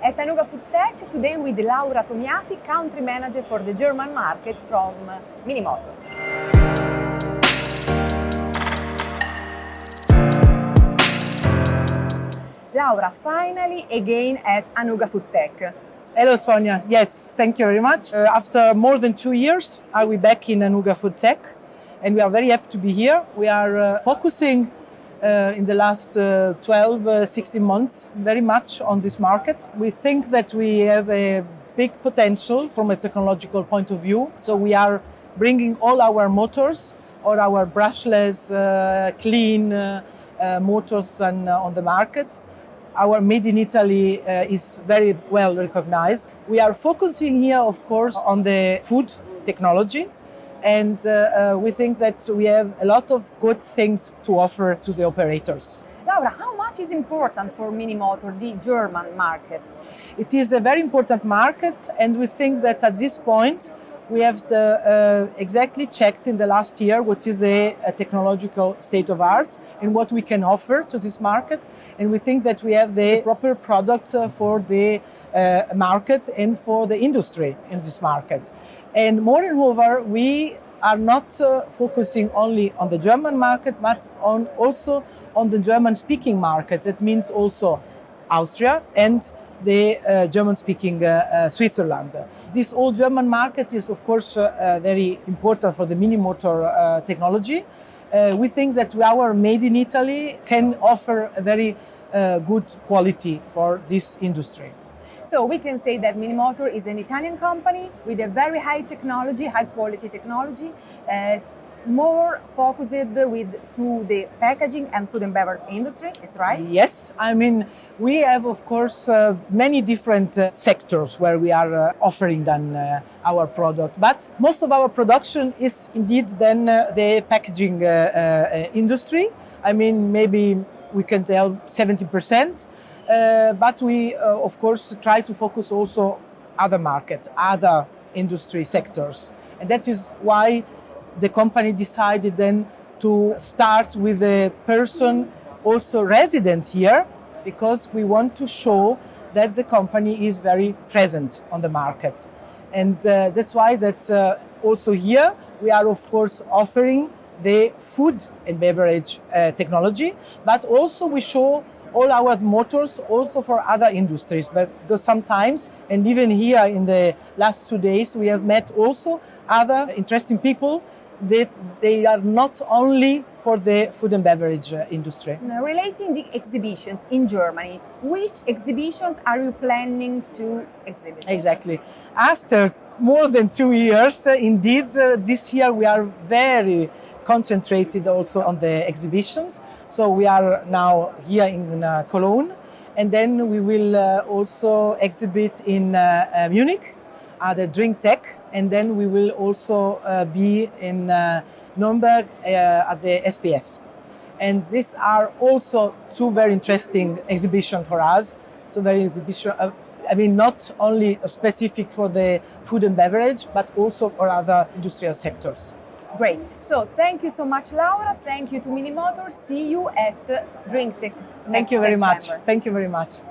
at ANUGA Foodtec, today with Laura Tomiati, Country Manager for the German market from MINIMOTOR. Laura, finally again at ANUGA Foodtec. Hello Sonia, yes, thank you very much. After more than 2 years, are we back in ANUGA Foodtec, and we are very happy to be here. We are focusing in the last 16 months very much on this market. We think that we have a big potential from a technological point of view. So we are bringing all our motors or our brushless, clean motors on the market. Our Made in Italy is very well recognized. We are focusing here, of course, on the food technology. And we think that we have a lot of good things to offer to the operators. Laura, how much is important for MINIMOTOR, the German market? It is a very important market, and we think that at this point we have exactly checked in the last year what is a technological state of art and what we can offer to this market. And we think that we have the proper products for the market and for the industry in this market. And moreover, we are not focusing only on the German market, but also on the German-speaking market. That means also Austria and the German-speaking Switzerland. This all German market is, of course, very important for the MINIMOTOR technology. We think that our Made in Italy can offer a very good quality for this industry. So we can say that MINIMOTOR is an Italian company with a very high technology, high quality technology, more focused to the packaging and food and beverage industry, is right? Yes, I mean, we have, of course, many different sectors where we are offering then our product, but most of our production is indeed then the packaging industry. I mean, maybe we can tell 70%. But we, of course, try to focus also other markets, other industry sectors. And that is why the company decided then to start with a person also resident here, because we want to show that the company is very present on the market. And that's why that also here we are, of course, offering the food and beverage technology, but also we show all our motors also for other industries, but because sometimes, and even here in the last 2 days, we have met also other interesting people that they are not only for the food and beverage industry. Now, relating the exhibitions in Germany, which exhibitions are you planning to exhibit? Exactly. After more than 2 years, indeed, this year we are very concentrated also on the exhibitions. So we are now here in Cologne, and then we will also exhibit in Munich at the Drink Tech, and then we will also be in Nuremberg at the SPS. And these are also two very interesting exhibitions for us. So very exhibition. I mean, not only specific for the food and beverage, but also for other industrial sectors. Great. So thank you so much, Laura. Thank you to MINIMOTOR. See you at Drink Tech. Thank you very much. Thank you very much.